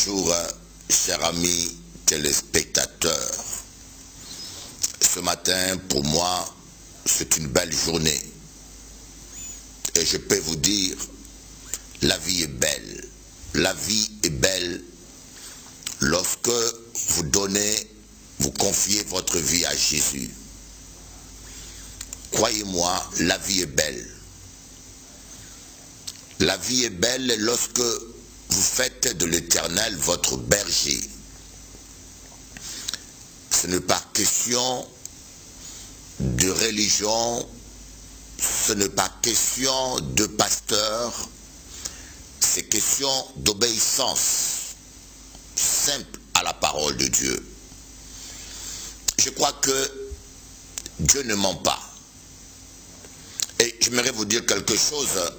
Bonjour, chers amis téléspectateurs. Ce matin, pour moi, c'est une belle journée. Et je peux vous dire, la vie est belle. La vie est belle lorsque vous donnez, vous confiez votre vie à Jésus. Croyez-moi, la vie est belle. La vie est belle lorsque vous faites de l'Éternel votre berger. Ce n'est pas question de religion, ce n'est pas question de pasteur, c'est question d'obéissance simple à la parole de Dieu. Je crois que Dieu ne ment pas. Et j'aimerais vous dire quelque chose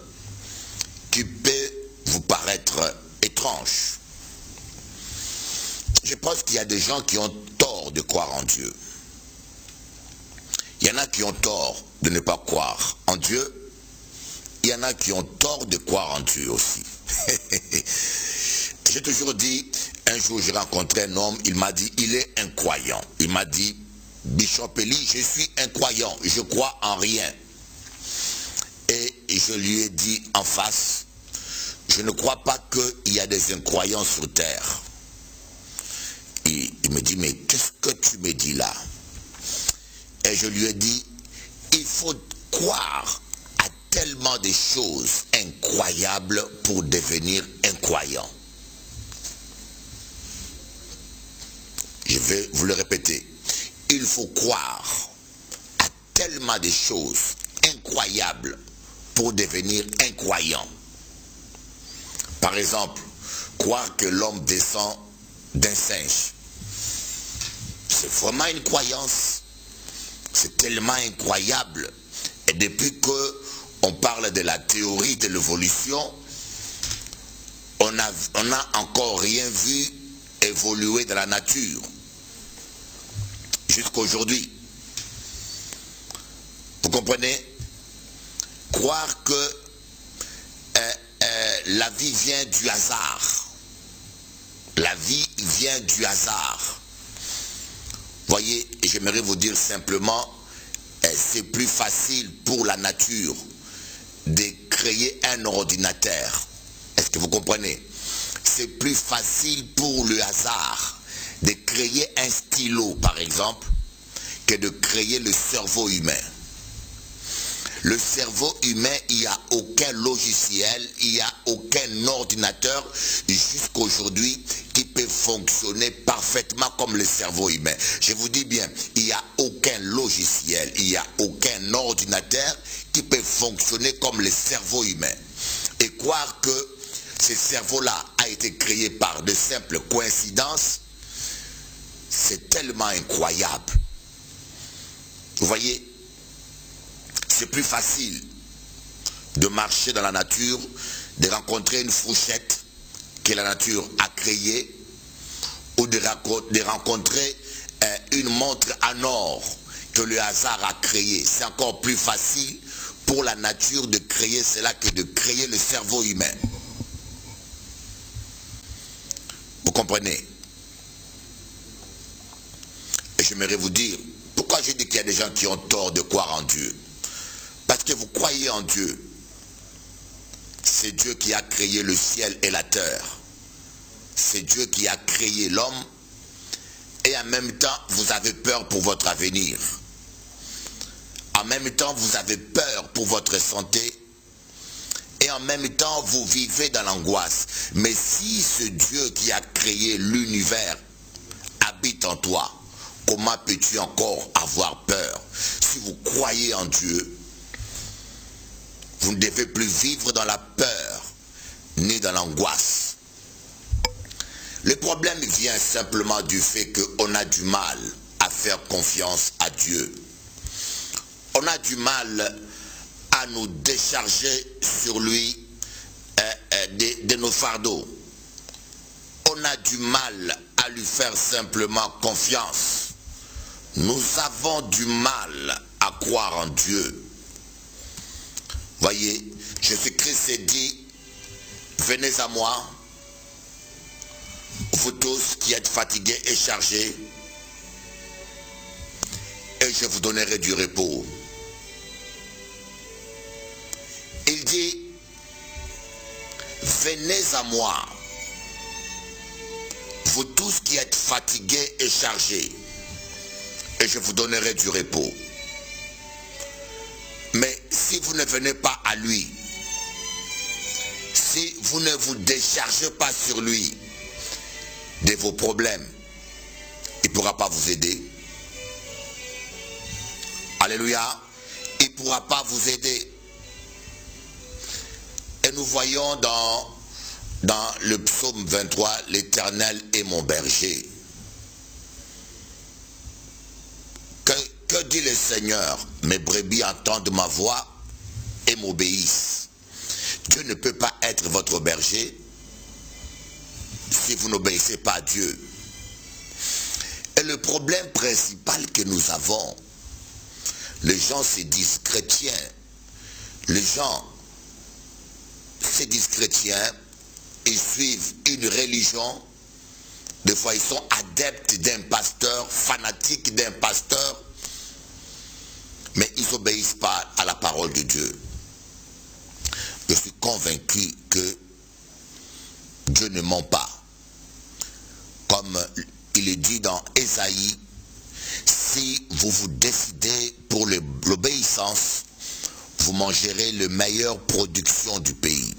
qui peut vous paraître étrange. Je pense qu'il y a des gens qui ont tort de croire en Dieu. Il y en a qui ont tort de ne pas croire en Dieu. Il y en a qui ont tort de croire en Dieu aussi. J'ai toujours dit, un jour j'ai rencontré un homme, il m'a dit, il est incroyant. Il m'a dit, Bishop Eli, je suis incroyant, je crois en rien. Et je lui ai dit en face, je ne crois pas qu'il y a des incroyants sur terre. Il me dit, mais qu'est-ce que tu me dis là? Et je lui ai dit, il faut croire à tellement de choses incroyables pour devenir incroyant. Je vais vous le répéter. Il faut croire à tellement de choses incroyables pour devenir incroyant. Par exemple, croire que l'homme descend d'un singe. C'est vraiment une croyance. C'est tellement incroyable. Et depuis qu'on parle de la théorie de l'évolution, on n'a encore rien vu évoluer dans la nature. Jusqu'à aujourd'hui. Vous comprenez? Croire que la vie vient du hasard. La vie vient du hasard. Voyez, j'aimerais vous dire simplement, c'est plus facile pour la nature de créer un ordinateur. Est-ce que vous comprenez? C'est plus facile pour le hasard de créer un stylo, par exemple, que de créer le cerveau humain. Le cerveau humain, il n'y a aucun logiciel, il n'y a aucun ordinateur jusqu'aujourd'hui qui peut fonctionner parfaitement comme le cerveau humain. Je vous dis bien, il n'y a aucun logiciel, il n'y a aucun ordinateur qui peut fonctionner comme le cerveau humain. Et croire que ce cerveau-là a été créé par de simples coïncidences, c'est tellement incroyable. Vous voyez, c'est plus facile de marcher dans la nature, de rencontrer une fourchette que la nature a créée, ou de rencontrer une montre en or que le hasard a créée. C'est encore plus facile pour la nature de créer cela que de créer le cerveau humain. Vous comprenez? Et j'aimerais vous dire, pourquoi je dis qu'il y a des gens qui ont tort de croire en Dieu? Parce que vous croyez en Dieu. C'est Dieu qui a créé le ciel et la terre. C'est Dieu qui a créé l'homme. Et en même temps, vous avez peur pour votre avenir. En même temps, vous avez peur pour votre santé. Et en même temps, vous vivez dans l'angoisse. Mais si ce Dieu qui a créé l'univers habite en toi, comment peux-tu encore avoir peur? Si vous croyez en Dieu, vous ne devez plus vivre dans la peur, ni dans l'angoisse. Le problème vient simplement du fait qu'on a du mal à faire confiance à Dieu. On a du mal à nous décharger sur lui de nos fardeaux. On a du mal à lui faire simplement confiance. Nous avons du mal à croire en Dieu. Voyez, Jésus-Christ s'est dit, venez à moi, vous tous qui êtes fatigués et chargés, et je vous donnerai du repos. Il dit, venez à moi, vous tous qui êtes fatigués et chargés, et je vous donnerai du repos. Mais si vous ne venez pas à lui, si vous ne vous déchargez pas sur lui de vos problèmes, il ne pourra pas vous aider. Alléluia. Il ne pourra pas vous aider. Et nous voyons dans le psaume 23, l'Éternel est mon berger. Que dit le Seigneur? Mes brebis entendent ma voix et m'obéissent. Dieu ne peut pas être votre berger si vous n'obéissez pas à Dieu. Et le problème principal que nous avons, les gens se disent chrétiens. Les gens se disent chrétiens, ils suivent une religion. Des fois, ils sont adeptes d'un pasteur, fanatiques d'un pasteur, mais ils n'obéissent pas à la parole de Dieu. Je suis convaincu que Dieu ne ment pas. Comme il est dit dans Ésaïe, si vous vous décidez pour l'obéissance, vous mangerez la meilleure production du pays.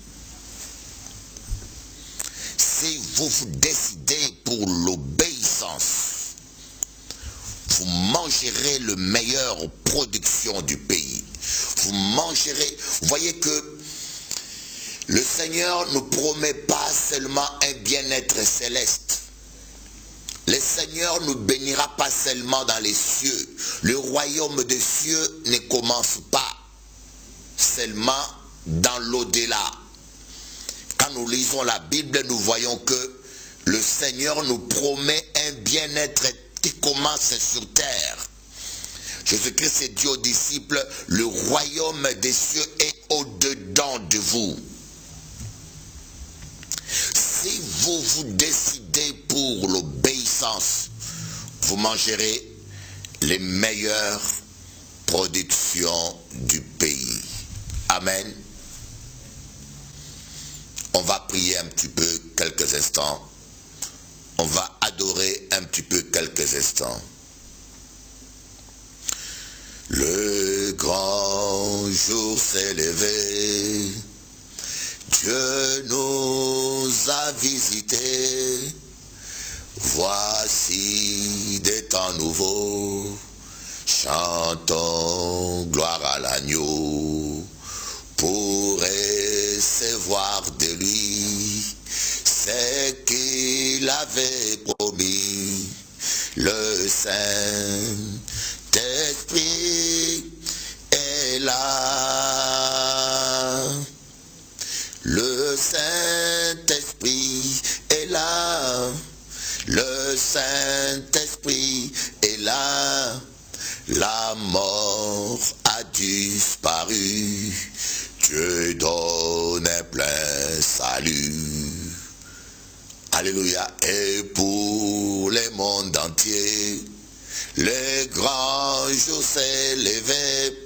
Si vous vous décidez pour l'obéissance, vous mangerez la meilleure production du pays. Vous mangerez. Vous voyez que le Seigneur ne promet pas seulement un bien-être céleste. Le Seigneur ne bénira pas seulement dans les cieux. Le royaume des cieux ne commence pas seulement dans l'au-delà. Quand nous lisons la Bible, nous voyons que le Seigneur nous promet un bien-être qui commence sur terre. Jésus-Christ dit aux disciples, le royaume des cieux est au-dedans de vous. Si vous vous décidez pour l'obéissance, vous mangerez les meilleures productions du pays. Amen. On va prier un petit peu quelques instants. On va adorer un petit peu quelques instants. Le grand jour s'est levé. Dieu nous a visités. Voici des temps nouveaux. Chantons gloire à l'agneau. Pour recevoir de lui ce qu'il avait promis. Le Saint-Esprit est là. Le Saint-Esprit est là. Le Saint-Esprit est là. La mort a disparu. Dieu donne un plein salut. Alléluia. Et pour le monde entier, le grand jour s'est levé.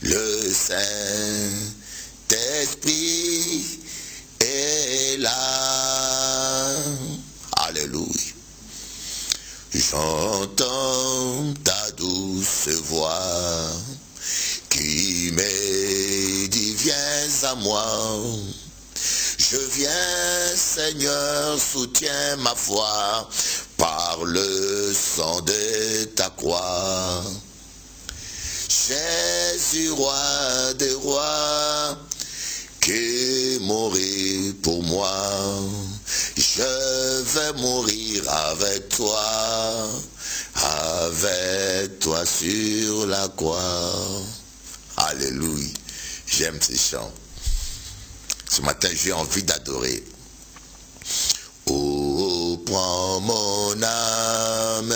Le Saint-Esprit est là. Alléluia. J'entends ta douce voix qui me dit viens à moi. Je viens, Seigneur, soutiens ma foi par le sang de ta croix. Jésus, roi des rois, qui mourit pour moi. Je vais mourir avec toi sur la croix. Alléluia. J'aime ces chants. Ce matin, j'ai envie d'adorer. Oh, prends mon âme,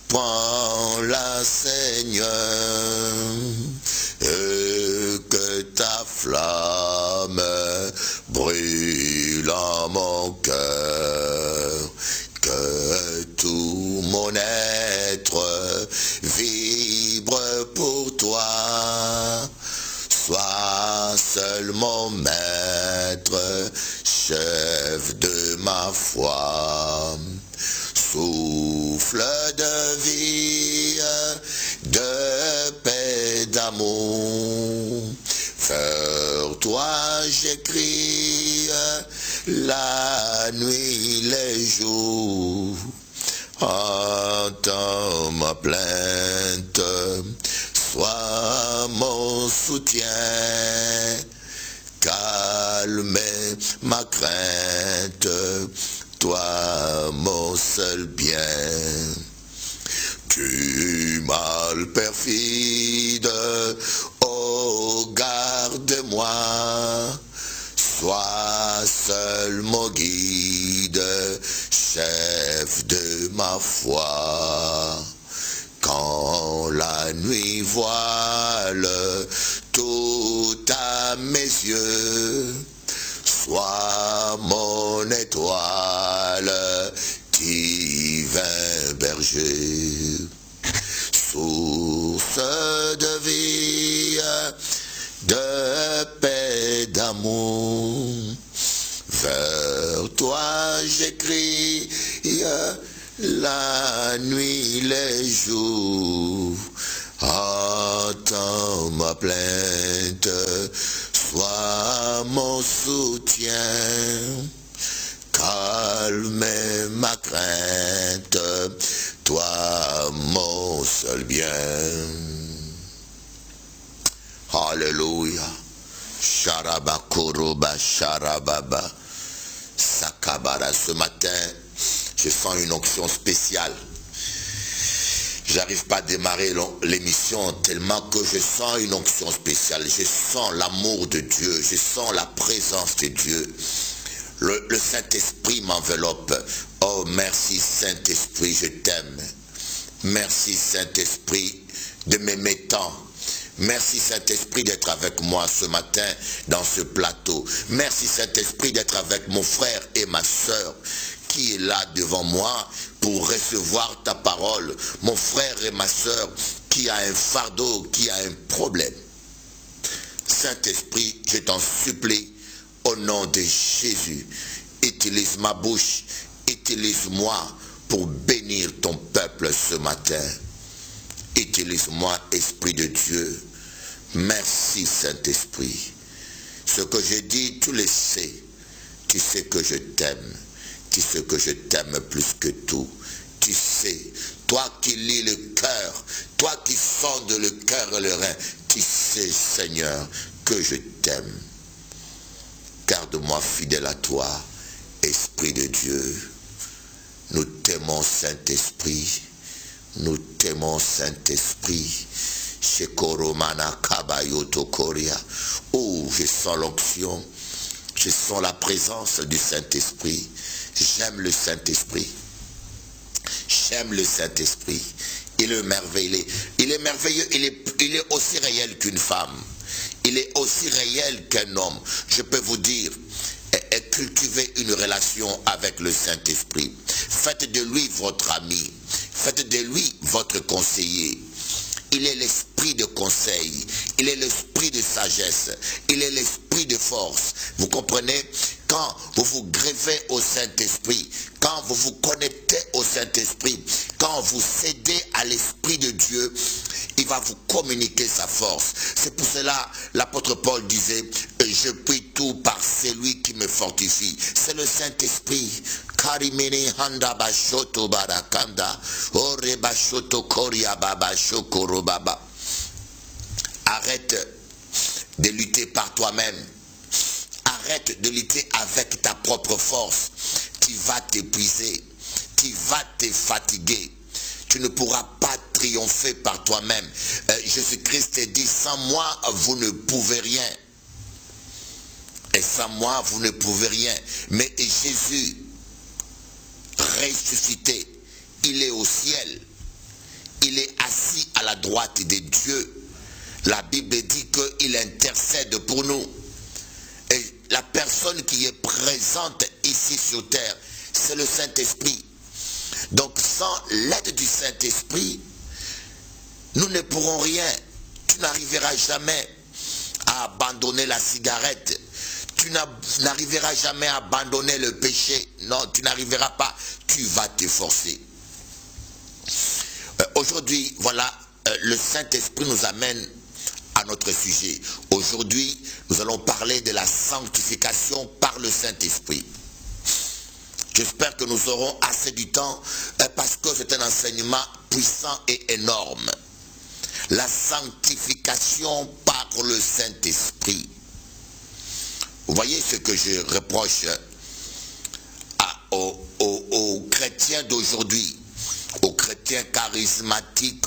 prends-la, Seigneur, et que ta flamme brûle en mon cœur. seul mon maître, chef de ma foi. Souffle de vie, de paix, d'amour. Vers toi j'écris la nuit, les jours. Entends ma plainte, sois mon soutien, calme ma crainte, toi mon seul bien. Tu mal perfide, oh garde-moi, sois seul mon guide, chef de ma foi. Quand la nuit voile tout à mes yeux, sois mon étoile, divin berger. Source de vie, de paix, d'amour, vers toi j'écris la nuit, les jours. Entends ma plainte, sois mon soutien, calme ma crainte, toi mon seul bien. Alléluia. Sharabakoroba Sharababa Sakabara. Ce matin, je sens une onction spéciale. J'arrive pas à démarrer l'émission tellement que je sens une onction spéciale. Je sens l'amour de Dieu. Je sens la présence de Dieu. Le Saint-Esprit m'enveloppe. Oh, merci Saint-Esprit, je t'aime. Merci Saint-Esprit de m'aimer tant. Merci Saint-Esprit d'être avec moi ce matin dans ce plateau. Merci Saint-Esprit d'être avec mon frère et ma soeur qui est là devant moi pour recevoir ta parole. Mon frère et ma soeur qui a un fardeau, qui a un problème. Saint-Esprit, je t'en supplie, au nom de Jésus, utilise ma bouche, utilise-moi pour bénir ton peuple ce matin. Utilise-moi, Esprit de Dieu. Merci, Saint-Esprit. Ce que je dis, tu le sais. Tu sais que je t'aime. Tu sais que je t'aime plus que tout. Tu sais, toi qui lis le cœur, toi qui sondes le cœur et le rein, tu sais, Seigneur, que je t'aime. Garde-moi fidèle à toi, Esprit de Dieu. Nous t'aimons, Saint-Esprit. Nous t'aimons, Saint-Esprit. Shekoromana Kabayoto Korea. Oh, je sens l'onction. Je sens la présence du Saint-Esprit. J'aime le Saint-Esprit. J'aime le Saint-Esprit. Il est merveilleux. Il est merveilleux. Il est aussi réel qu'une femme. Il est aussi réel qu'un homme. Je peux vous dire, cultivez une relation avec le Saint-Esprit. Faites de lui votre ami. Faites de lui votre conseiller. Il est l'esprit de conseil. Il est l'esprit de sagesse. Il est l'esprit de force. Vous comprenez? Quand vous vous greffez au Saint-Esprit, quand vous vous connectez au Saint-Esprit, quand vous cédez à l'Esprit de Dieu, il va vous communiquer sa force. C'est pour cela l'apôtre Paul disait, je puis tout par celui qui me fortifie. C'est le Saint-Esprit. Karimini handa bashoto barakanda, ore bashoto koria baba shokoro baba. Arrête de lutter par toi-même. Arrête de lutter avec ta propre force. Tu vas t'épuiser. Tu vas te fatiguer. Tu ne pourras pas triompher par toi-même. Jésus-Christ dit, sans moi, vous ne pouvez rien. Et sans moi, vous ne pouvez rien. Mais Jésus, ressuscité, il est au ciel. Il est assis à la droite de Dieu. La Bible dit qu'il intercède pour nous. Et la personne qui est présente ici sur terre, c'est le Saint-Esprit. Donc sans l'aide du Saint-Esprit, nous ne pourrons rien. Tu n'arriveras jamais à à abandonner la cigarette. Tu n'arriveras jamais à abandonner le péché. Non, tu n'arriveras pas. Tu vas t'efforcer. Aujourd'hui, voilà, le Saint-Esprit nous amène à notre sujet. Aujourd'hui, nous allons parler de la sanctification par le Saint-Esprit. J'espère que nous aurons assez du temps parce que c'est un enseignement puissant et énorme. La sanctification par le Saint-Esprit. Vous voyez ce que je reproche aux chrétiens d'aujourd'hui, aux chrétiens charismatiques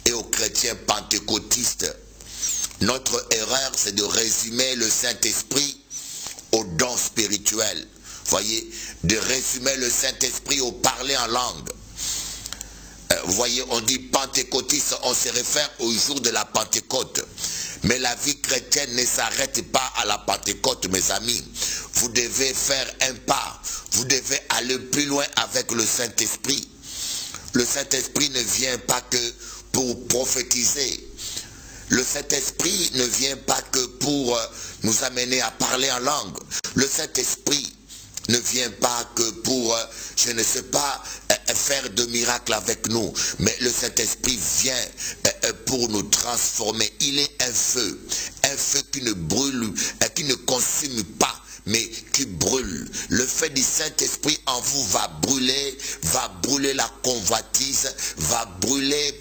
et aux chrétiens pentecôtistes. Notre erreur, c'est de résumer le Saint-Esprit aux dons spirituels. Vous voyez, de résumer le Saint-Esprit au parler en langue. Vous voyez, on dit pentecôtiste, on se réfère au jour de la Pentecôte. Mais la vie chrétienne ne s'arrête pas à la Pentecôte, mes amis. Vous devez faire un pas. Vous devez aller plus loin avec le Saint-Esprit. Le Saint-Esprit ne vient pas que pour prophétiser. Le Saint-Esprit ne vient pas que pour nous amener à parler en langue. Le Saint-Esprit ne vient pas que pour, je ne sais pas, faire de miracles avec nous. Mais le Saint-Esprit vient pour nous transformer. Il est un feu qui ne brûle, qui ne consume pas, mais qui brûle. Le fait du Saint-Esprit en vous va brûler la convoitise, va brûler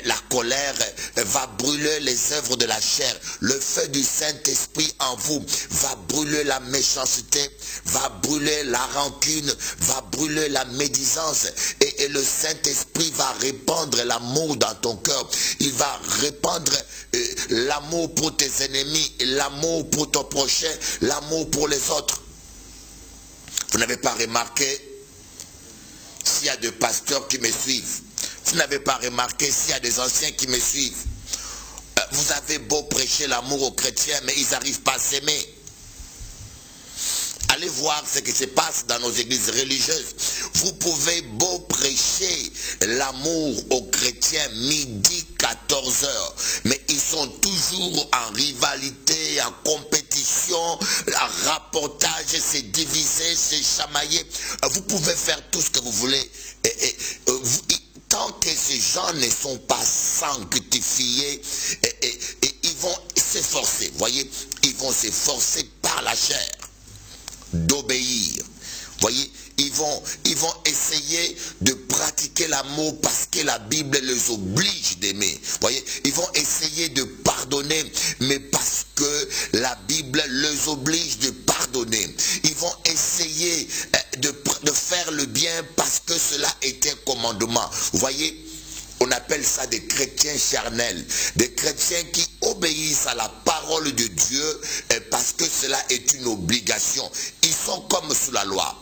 la colère, va brûler les œuvres de la chair. Le feu du Saint-Esprit en vous va brûler la méchanceté, va brûler la rancune, va brûler la médisance. Et le Saint-Esprit va répandre l'amour dans ton cœur. Il va répandre l'amour pour tes ennemis, l'amour pour ton prochain, l'amour pour les autres. Vous n'avez pas remarqué s'il y a des pasteurs qui me suivent. Vous n'avez pas remarqué s'il y a des anciens qui me suivent. Vous avez beau prêcher l'amour aux chrétiens, mais ils n'arrivent pas à s'aimer. Allez voir ce qui se passe dans nos églises religieuses. Vous pouvez beau prêcher l'amour aux chrétiens midi 14 heures, mais ils sont toujours en rivalité, en compétition, en rapportage, c'est divisé, c'est chamaillé. Vous pouvez faire tout ce que vous voulez. Tant que ces gens ne sont pas sanctifiés, ils vont s'efforcer, voyez, ils vont s'efforcer par la chair d'obéir. Voyez, ils vont essayer de pratiquer l'amour parce que la Bible les oblige d'aimer. Voyez, ils vont essayer de pardonner, mais parce que la Bible les oblige de pardonner. Ils vont essayer de faire le bien parce que cela est un commandement. Vous voyez, on appelle ça des chrétiens charnels, des chrétiens qui obéissent à la parole de Dieu parce que cela est une obligation. Ils sont comme sous la loi.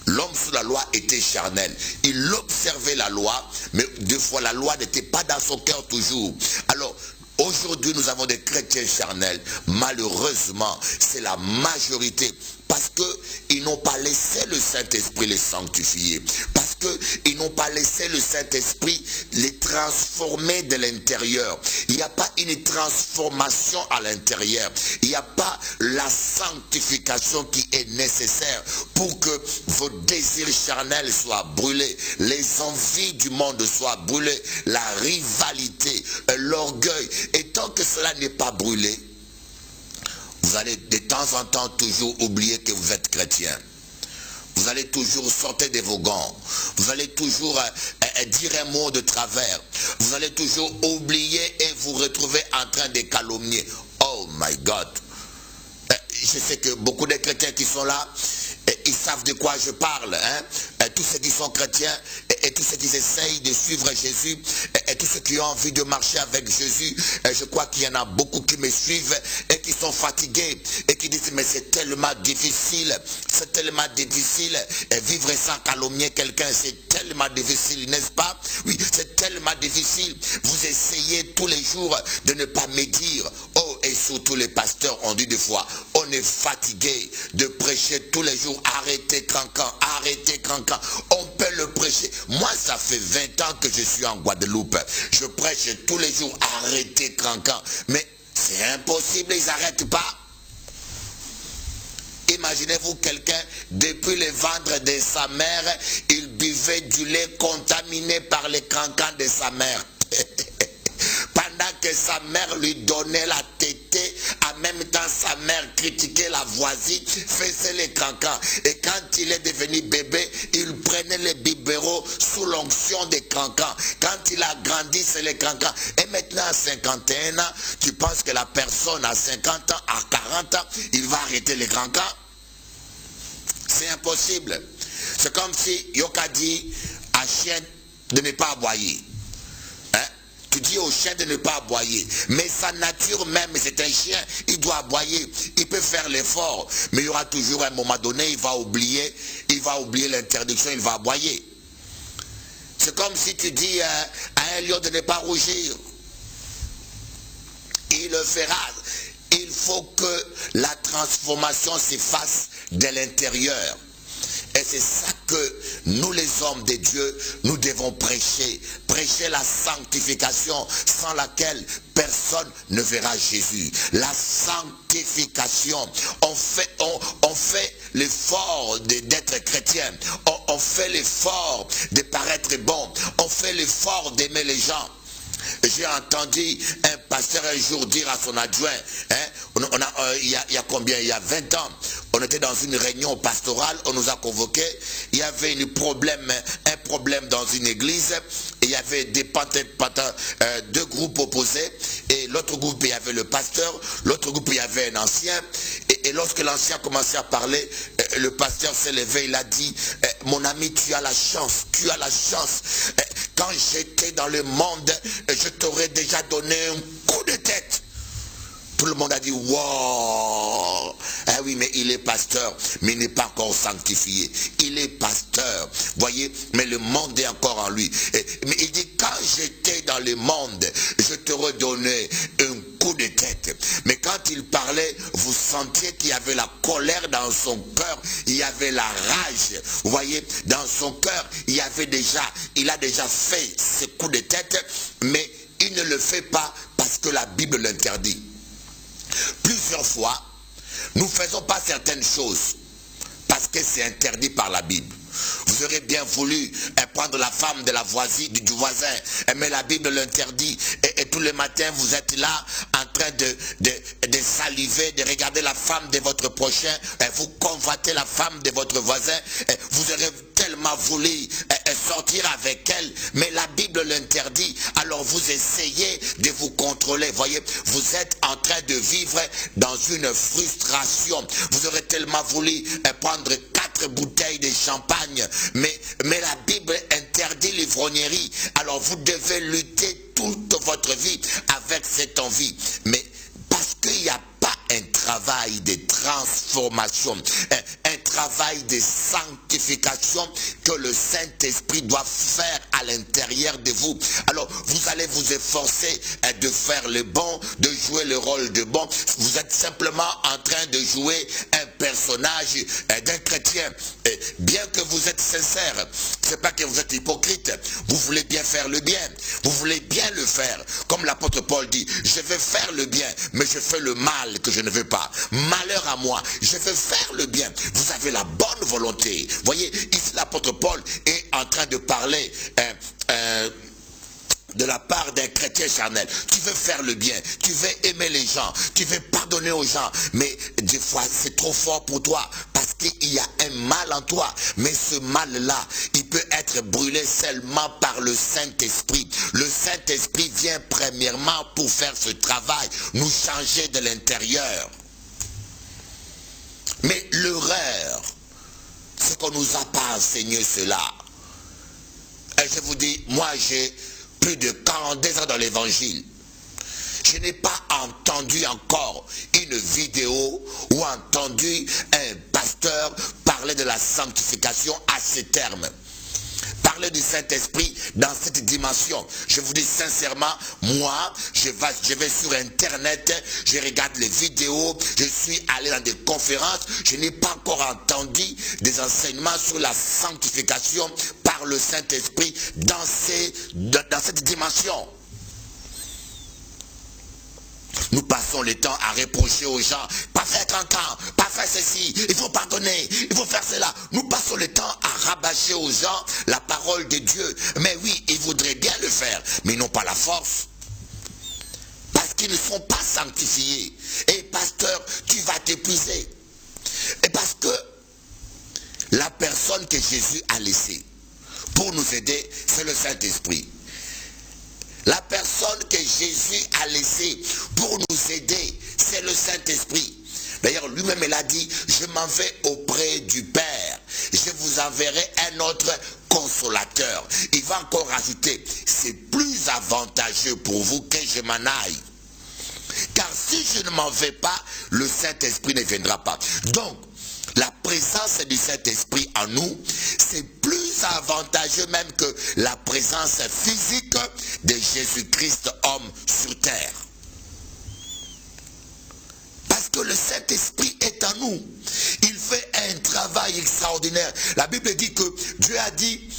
L'homme sous la loi était charnel. Il observait la loi, mais des fois la loi n'était pas dans son cœur toujours. Alors, aujourd'hui, nous avons des chrétiens charnels. Malheureusement, c'est la majorité. Parce qu'ils n'ont pas laissé le Saint-Esprit les sanctifier. Parce qu'ils n'ont pas laissé le Saint-Esprit les transformer de l'intérieur. Il n'y a pas une transformation à l'intérieur. Il n'y a pas la sanctification qui est nécessaire pour que vos désirs charnels soient brûlés. Les envies du monde soient brûlées. La rivalité, l'orgueil. Et tant que cela n'est pas brûlé, vous allez de temps en temps toujours oublier que vous êtes chrétien. Vous allez toujours sortir de vos gants. Vous allez toujours dire un mot de travers. Vous allez toujours oublier et vous retrouver en train de calomnier. Oh my God. Je sais que beaucoup de chrétiens qui sont là, ils savent de quoi je parle. Hein? Tous ceux qui sont chrétiens et tous ceux qui essayent de suivre Jésus et tous ceux qui ont envie de marcher avec Jésus, je crois qu'il y en a beaucoup qui me suivent et qui sont fatigués et qui disent mais c'est tellement difficile, et vivre sans calomnier quelqu'un, c'est tellement difficile, n'est-ce pas? Oui, c'est tellement difficile. Vous essayez tous les jours de ne pas médire. Oh, et surtout les pasteurs ont dit des fois, on est fatigué de prêcher tous les jours. Arrêtez cancan, arrêtez cancan. On peut le prêcher. Moi, ça fait 20 ans que je suis en Guadeloupe. Je prêche tous les jours, arrêtez cancan. Mais C'est impossible, ils n'arrêtent pas. Imaginez-vous quelqu'un, depuis le ventre de sa mère, il buvait du lait contaminé par les cancans de sa mère. Pendant que sa mère lui donnait la tétée, en même temps sa mère critiquait la voisine, faisait les cancans. Et quand il est devenu bébé, il prenait les biberons sous l'onction des cancans. Quand il a grandi, c'est les cancans. Et maintenant à 51 ans, tu penses que la personne à 50 ans, à 40 ans, il va arrêter les cancans? C'est impossible. C'est comme si Yoka dit à chien de ne pas aboyer. Tu dis au chien de ne pas aboyer. Mais sa nature même, c'est un chien, il doit aboyer. Il peut faire l'effort. Mais il y aura toujours un moment donné, il va oublier l'interdiction, il va aboyer. C'est comme si tu dis à un lion de ne pas rougir. Il le fera. Il faut que la transformation s'efface de l'intérieur. Et c'est ça que nous les hommes de Dieu, nous devons prêcher. Prêcher la sanctification sans laquelle personne ne verra Jésus. La sanctification. On fait l'effort d'être chrétien. On fait l'effort de paraître bon. On fait l'effort d'aimer les gens. J'ai entendu un pasteur un jour dire à son adjoint, il y a combien? Il y a 20 ans, on était dans une réunion pastorale, on nous a convoqués, il y avait un problème dans une église, et il y avait deux groupes opposés, et l'autre groupe il y avait le pasteur, l'autre groupe il y avait un ancien, et lorsque l'ancien commençait à parler, le pasteur s'est levé, il a dit, mon ami, tu as la chance, quand j'étais dans le monde, je t'aurais déjà donné un coup de tête. Tout le monde a dit, wow. Ah oui, mais il est pasteur, mais il n'est pas encore sanctifié. Il est pasteur, voyez, mais le monde est encore en lui. Mais il dit, quand j'étais dans le monde, je t'aurais donné un coup de tête. Mais quand il parlait, vous sentiez qu'il y avait la colère dans son cœur, il y avait la rage. Vous voyez, dans son cœur, il a déjà fait ce coup de tête, mais il ne le fait pas parce que la Bible l'interdit. Plusieurs fois, nous ne faisons pas certaines choses parce que c'est interdit par la Bible. Vous aurez bien voulu prendre la femme de la voisine, du voisin, mais la Bible l'interdit. Et tous les matins, vous êtes là en train de saliver, de regarder la femme de votre prochain. Vous convoitez la femme de votre voisin. Vous aurez tellement voulu sortir avec elle, mais la Bible l'interdit. Alors vous essayez de vous contrôler. Voyez, vous êtes en train de vivre dans une frustration. Vous aurez tellement voulu prendre 4 bouteilles de champagne, mais la Bible interdit l'ivrognerie. Alors vous devez lutter toute votre vie avec cette envie. Mais parce qu'il n'y a pas un travail de transformation, un travail de sanctification que le Saint-Esprit doit faire à l'intérieur de vous. Alors vous allez vous efforcer de faire le bon, de jouer le rôle de bon. Vous êtes simplement en train de jouer un personnage d'un chrétien. Bien que vous êtes sincère, c'est pas que vous êtes hypocrite. Vous voulez bien faire le bien. Vous voulez bien le faire. Comme l'apôtre Paul dit, je vais faire le bien, mais je fais le mal que je ne veux pas. Malheur à moi, je veux faire le bien. Vous avez la bonne volonté. Voyez, ici l'apôtre Paul est en train de parler de la part d'un chrétien charnel. Tu veux faire le bien, tu veux aimer les gens, tu veux pardonner aux gens, mais des fois c'est trop fort pour toi parce qu'il y a un mal en toi. Mais ce mal-là, il peut être brûlé seulement par le Saint-Esprit. Le Saint-Esprit vient premièrement pour faire ce travail, nous changer de l'intérieur. Mais l'erreur, c'est qu'on ne nous a pas enseigné cela. Et je vous dis, moi j'ai plus de 42 ans dans l'évangile. Je n'ai pas entendu encore une vidéo ou entendu un pasteur parler de la sanctification à ces termes. Parler du Saint-Esprit dans cette dimension. Je vous dis sincèrement, moi, je vais sur Internet, je regarde les vidéos, je suis allé dans des conférences, je n'ai pas encore entendu des enseignements sur la sanctification par le Saint-Esprit dans cette dimension. Nous passons le temps à reprocher aux gens, pas faire cancan, pas faire ceci, il faut pardonner, il faut faire cela. Nous passons le temps à rabâcher aux gens la parole de Dieu. Mais oui, ils voudraient bien le faire, mais ils n'ont pas la force. Parce qu'ils ne sont pas sanctifiés. Et pasteur, tu vas t'épuiser. Et parce que la personne que Jésus a laissée pour nous aider, c'est le Saint-Esprit. La personne que Jésus a laissée pour nous aider, c'est le Saint-Esprit. D'ailleurs, lui-même, il a dit, je m'en vais auprès du Père. Je vous enverrai un autre consolateur. Il va encore rajouter, c'est plus avantageux pour vous que je m'en aille. Car si je ne m'en vais pas, le Saint-Esprit ne viendra pas. Donc, la présence du Saint-Esprit en nous, c'est plus avantageux même que la présence physique de Jésus-Christ, homme sur terre. Parce que le Saint-Esprit est en nous. Il fait un travail extraordinaire. La Bible dit que Dieu a dit,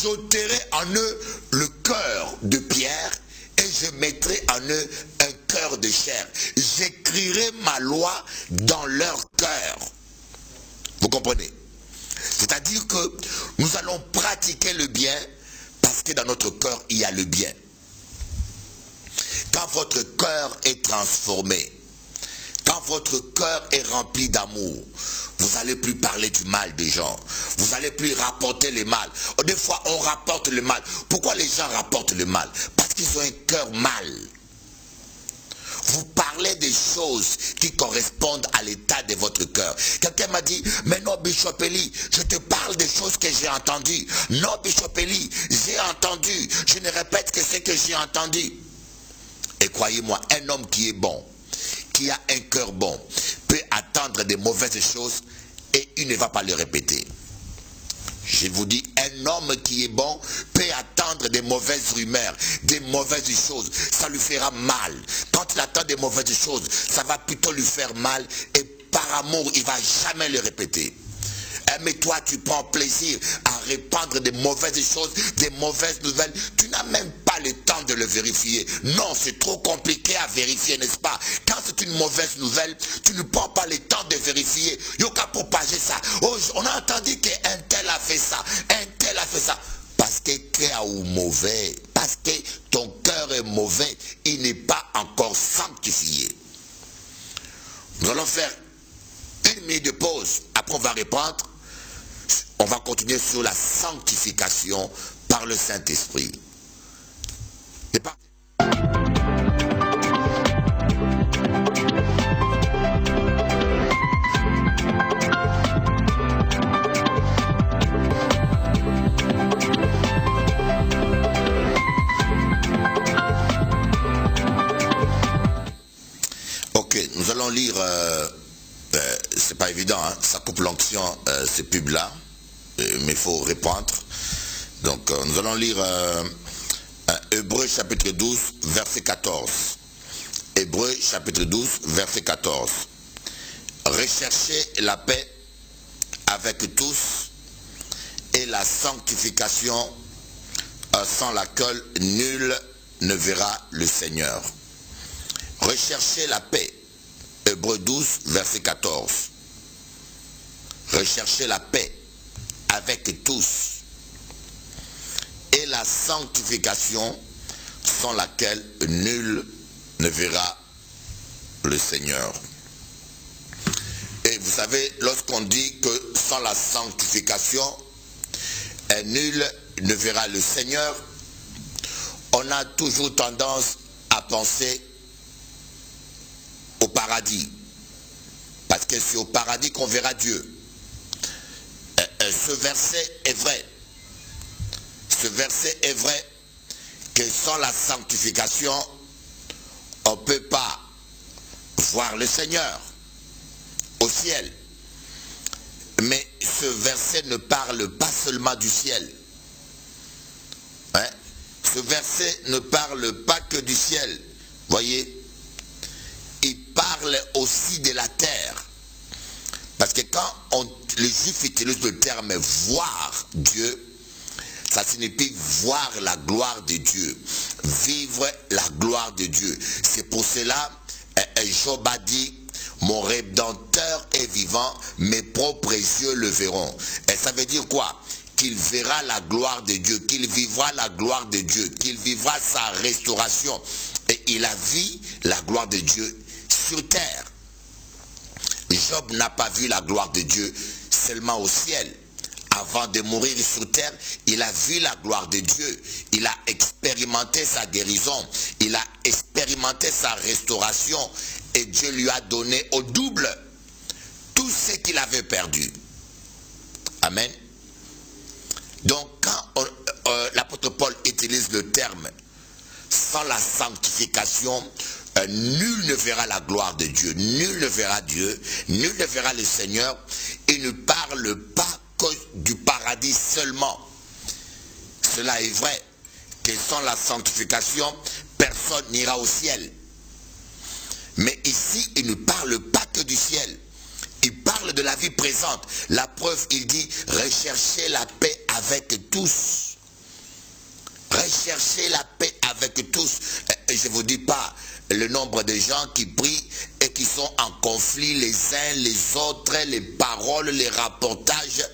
j'ôterai en eux le cœur de pierre et je mettrai en eux un cœur de chair. J'écrirai ma loi dans leur cœur. Vous comprenez? C'est-à-dire que nous allons pratiquer le bien parce que dans notre cœur, il y a le bien. Quand votre cœur est transformé, quand votre cœur est rempli d'amour, vous n'allez plus parler du mal des gens. Vous n'allez plus rapporter le mal. Des fois, on rapporte le mal. Pourquoi les gens rapportent le mal? Parce qu'ils ont un cœur mal. Vous parlez des choses qui correspondent à l'état de votre cœur. Quelqu'un m'a dit, mais non, Bishop Eli, je te parle des choses que j'ai entendues. Non, Bishop Eli, j'ai entendu. Je ne répète que ce que j'ai entendu. Et croyez-moi, un homme qui est bon, qui a un cœur bon, peut attendre des mauvaises choses et il ne va pas les répéter. Je vous dis, un homme qui est bon peut attendre des mauvaises rumeurs, des mauvaises choses. Ça lui fera mal. Quand il attend des mauvaises choses, ça va plutôt lui faire mal. Et par amour, il ne va jamais le répéter. Mais toi, tu prends plaisir à répandre des mauvaises choses, des mauvaises nouvelles. Tu n'as même pas le temps de le vérifier. Non, c'est trop compliqué à vérifier, n'est-ce pas? Quand c'est une mauvaise nouvelle, tu ne prends pas le temps de vérifier. Yoka propager ça. Oh, on a entendu qu'un tel a fait ça, un tel a fait ça. Parce que cœur est mauvais, parce que ton cœur est mauvais, il n'est pas encore sanctifié. Nous allons faire une minute de pause. Après, on va répondre. On va continuer sur la sanctification par le Saint-Esprit. C'est parti. Ok, nous allons lire... c'est pas évident, hein? Ça coupe l'onction, ces pubs-là, mais il faut répondre. Donc, nous allons lire Hébreux chapitre 12, verset 14. Hébreux chapitre 12, verset 14. Recherchez la paix avec tous et la sanctification sans laquelle nul ne verra le Seigneur. Recherchez la paix. Hébreux 12, verset 14. Recherchez la paix avec tous et la sanctification sans laquelle nul ne verra le Seigneur. Et vous savez, lorsqu'on dit que sans la sanctification, nul ne verra le Seigneur, on a toujours tendance à penser au paradis. Parce que c'est au paradis qu'on verra Dieu. Ce verset est vrai. Ce verset est vrai que sans la sanctification, on ne peut pas voir le Seigneur au ciel. Mais ce verset ne parle pas seulement du ciel. Hein? Ce verset ne parle pas que du ciel. Voyez? Il parle aussi de la terre. Parce que quand les Juifs utilisent le terme voir Dieu, ça signifie voir la gloire de Dieu, vivre la gloire de Dieu. C'est pour cela Job a dit, mon Rédempteur est vivant, mes propres yeux le verront. Et ça veut dire quoi? Qu'il verra la gloire de Dieu, qu'il vivra la gloire de Dieu, qu'il vivra sa restauration. Et il a vu la gloire de Dieu sur terre. Job n'a pas vu la gloire de Dieu seulement au ciel. Avant de mourir sur terre, il a vu la gloire de Dieu. Il a expérimenté sa guérison. Il a expérimenté sa restauration. Et Dieu lui a donné au double tout ce qu'il avait perdu. Amen. Donc quand l'apôtre Paul utilise le terme « sans la sanctification », nul ne verra la gloire de Dieu, nul ne verra Dieu, nul ne verra le Seigneur. Il ne parle pas que du paradis seulement. Cela est vrai que sans la sanctification, personne n'ira au ciel. Mais ici, il ne parle pas que du ciel. Il parle de la vie présente. La preuve, il dit, recherchez la paix avec tous. Recherchez la paix avec tous. Je ne vous dis pas le nombre de gens qui prient et qui sont en conflit les uns les autres, les paroles, les rapportages.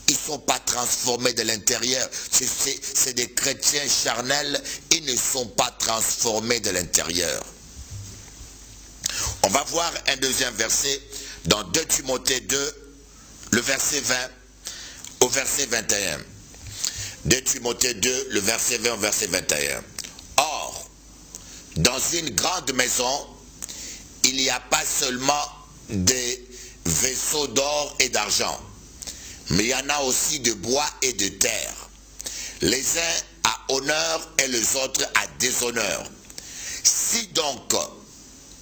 Ils ne sont pas transformés de l'intérieur. C'est des chrétiens charnels. Ils ne sont pas transformés de l'intérieur. On va voir un deuxième verset dans 2 Timothée 2, le verset 20 au verset 21. 2 Timothée 2, le verset 20 au verset 21. Or, dans une grande maison, il n'y a pas seulement des vaisseaux d'or et d'argent, mais il y en a aussi de bois et de terre. Les uns à honneur et les autres à déshonneur. Si donc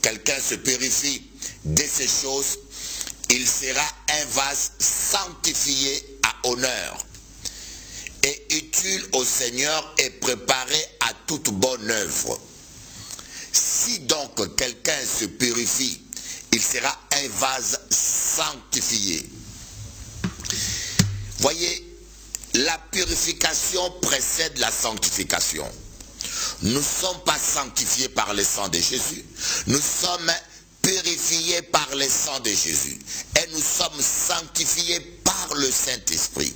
quelqu'un se purifie de ces choses, il sera un vase sanctifié à honneur et utile au Seigneur et préparé à toute bonne œuvre. Si donc quelqu'un se purifie, il sera un vase sanctifié. Voyez, la purification précède la sanctification. Nous ne sommes pas sanctifiés par le sang de Jésus. Nous sommes purifiés par le sang de Jésus. Et nous sommes sanctifiés par le Saint-Esprit.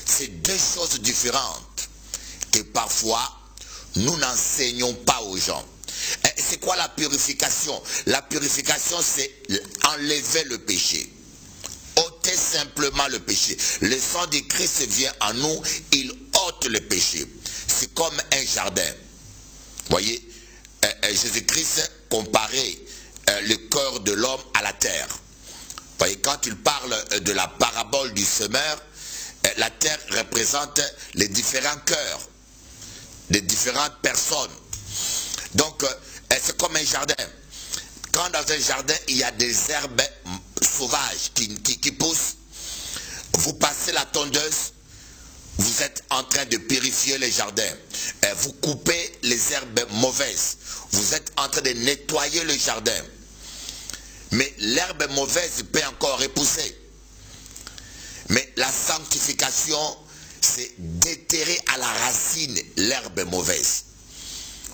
C'est deux choses différentes que parfois nous n'enseignons pas aux gens. C'est quoi la purification? La purification, c'est enlever le péché. Ôter simplement le péché. Le sang de Christ vient en nous, il ôte le péché. C'est comme un jardin. Voyez, Jésus-Christ comparait le cœur de l'homme à la terre. Voyez, quand il parle de la parabole du semeur, la terre représente les différents cœurs, les différentes personnes. Donc, c'est comme un jardin. Quand dans un jardin, il y a des herbes sauvages qui poussent, vous passez la tondeuse, vous êtes en train de purifier les jardins. Vous coupez les herbes mauvaises. Vous êtes en train de nettoyer le jardin. Mais l'herbe mauvaise peut encore repousser. Mais la sanctification, c'est déterrer à la racine l'herbe mauvaise.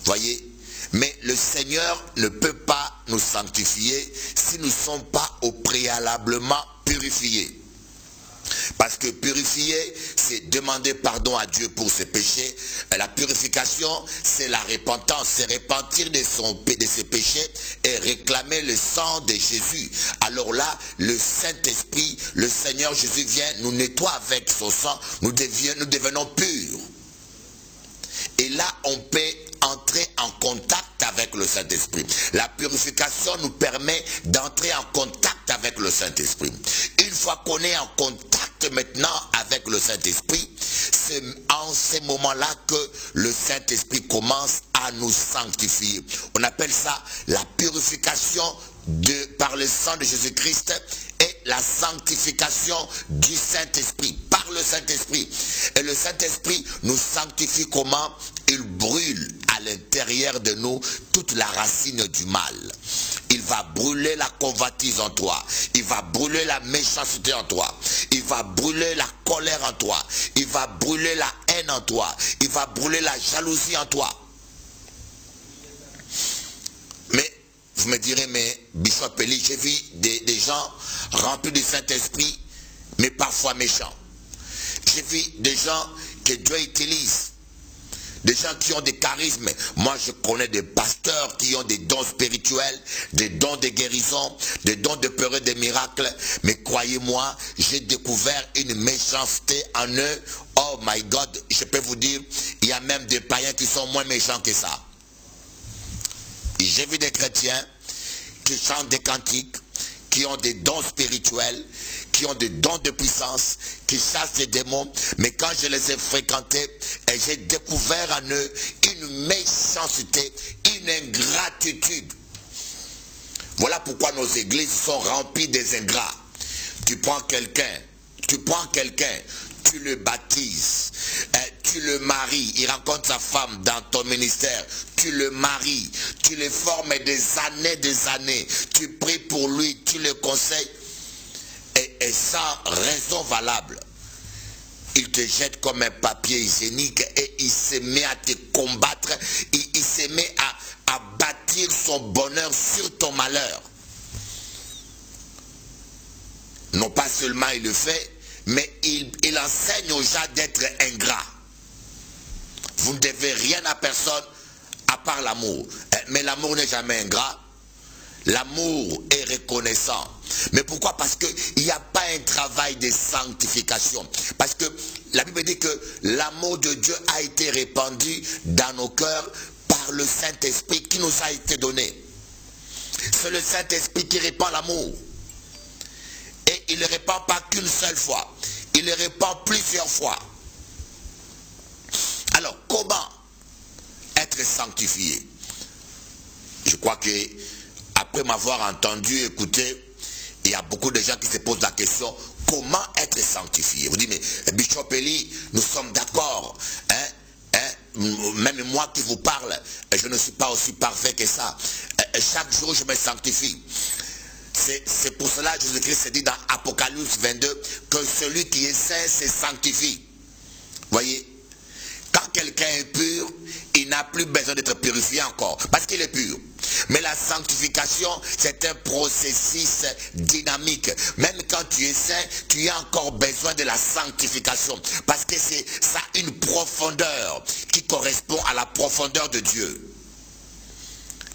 Voyez? Mais le Seigneur ne peut pas nous sanctifier si nous ne sommes pas au préalablement purifiés. Parce que purifier, c'est demander pardon à Dieu pour ses péchés. La purification, c'est la repentance, c'est repentir de ses péchés et réclamer le sang de Jésus. Alors là, le Saint-Esprit, le Seigneur Jésus vient, nous nettoie avec son sang, nous devenons purs. Et là, on peut entrer en contact avec le Saint-Esprit. La purification nous permet d'entrer en contact avec le Saint-Esprit. Une fois qu'on est en contact maintenant avec le Saint-Esprit, c'est en ces moments-là que le Saint-Esprit commence à nous sanctifier. On appelle ça la purification par le sang de Jésus-Christ et la sanctification du Saint-Esprit, par le Saint-Esprit. Et le Saint-Esprit nous sanctifie comment? Il brûle à l'intérieur de nous toute la racine du mal. Il va brûler la convoitise en toi. Il va brûler la méchanceté en toi. Il va brûler la colère en toi. Il va brûler la haine en toi. Il va brûler la jalousie en toi. Mais Vous me direz, mais Bishop Eli, j'ai vu des gens remplis du Saint-Esprit, mais parfois méchants. J'ai vu des gens que Dieu utilise, des gens qui ont des charismes. Moi, je connais des pasteurs qui ont des dons spirituels, des dons de guérison, des dons de peur des miracles. Mais croyez-moi, j'ai découvert une méchanceté en eux. Oh my God, je peux vous dire, il y a même des païens qui sont moins méchants que ça. J'ai vu des chrétiens qui chantent des cantiques, qui ont des dons spirituels, qui ont des dons de puissance, qui chassent des démons, mais quand je les ai fréquentés, j'ai découvert en eux une méchanceté, une ingratitude. Voilà pourquoi nos églises sont remplies des ingrats. Tu prends quelqu'un, tu le baptises, tu le maries, il rencontre sa femme dans ton ministère, tu le maries, tu le formes des années, tu pries pour lui, tu le conseilles, et sans raison valable, il te jette comme un papier hygiénique et il se met à te combattre, il se met à bâtir son bonheur sur ton malheur. Non pas seulement il le fait, mais il enseigne aux gens d'être ingrats. Vous ne devez rien à personne à part l'amour. Mais l'amour n'est jamais ingrat. L'amour est reconnaissant. Mais pourquoi? Parce qu'il n'y a pas un travail de sanctification. Parce que la Bible dit que l'amour de Dieu a été répandu dans nos cœurs par le Saint-Esprit qui nous a été donné. C'est le Saint-Esprit qui répand l'amour. Et il ne le répand pas qu'une seule fois. Il le répand plusieurs fois. Alors, comment être sanctifié? Je crois que, après m'avoir entendu, écouté, il y a beaucoup de gens qui se posent la question, comment être sanctifié? Vous dites, mais Bishop Eli, nous sommes d'accord. Même moi qui vous parle, je ne suis pas aussi parfait que ça. Chaque jour, je me sanctifie. C'est pour cela que Jésus-Christ dit dans Apocalypse 22 que celui qui est saint se sanctifie. Voyez, quand quelqu'un est pur, il n'a plus besoin d'être purifié encore, parce qu'il est pur. Mais la sanctification, c'est un processus dynamique. Même quand tu es saint, tu as encore besoin de la sanctification, parce que ça a une profondeur qui correspond à la profondeur de Dieu.